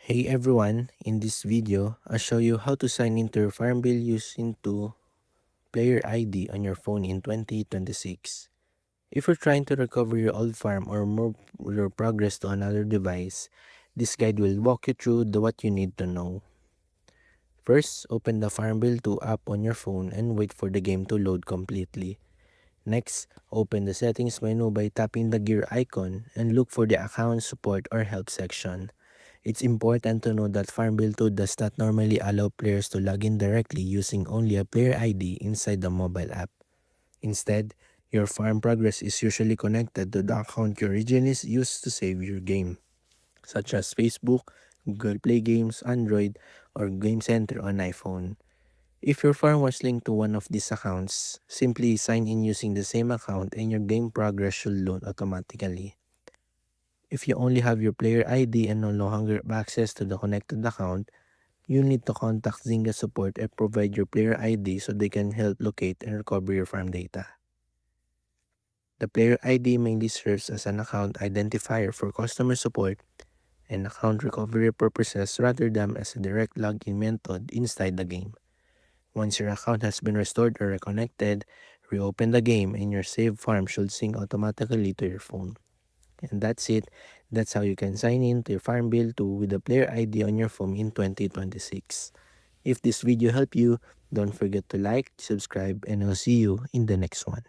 Hey everyone, in this video, I'll show you how to sign into your Farmville using player ID on your phone in 2026. If you're trying to recover your old farm or move your progress to another device, this guide will walk you through what you need to know. First, open the Farmville 2 app on your phone and wait for the game to load completely. Next, open the settings menu by tapping the gear icon and look for the account support or help section. It's important to know that Farmville 2 does not normally allow players to log in directly using only a player ID inside the mobile app. Instead, your farm progress is usually connected to the account you originally used to save your game, such as Facebook, Google Play Games, Android, or Game Center on iPhone. If your farm was linked to one of these accounts, simply sign in using the same account and your game progress should load automatically. If you only have your player ID and no longer have access to the connected account, you need to contact Zynga support and provide your player ID so they can help locate and recover your farm data. The player ID mainly serves as an account identifier for customer support and account recovery purposes rather than as a direct login method inside the game. Once your account has been restored or reconnected, reopen the game and your saved farm should sync automatically to your phone. And that's it. That's how you can sign in to your Farmville 2 with the player ID on your phone in 2026. If this video helped you, don't forget to like, subscribe, and I'll see you in the next one.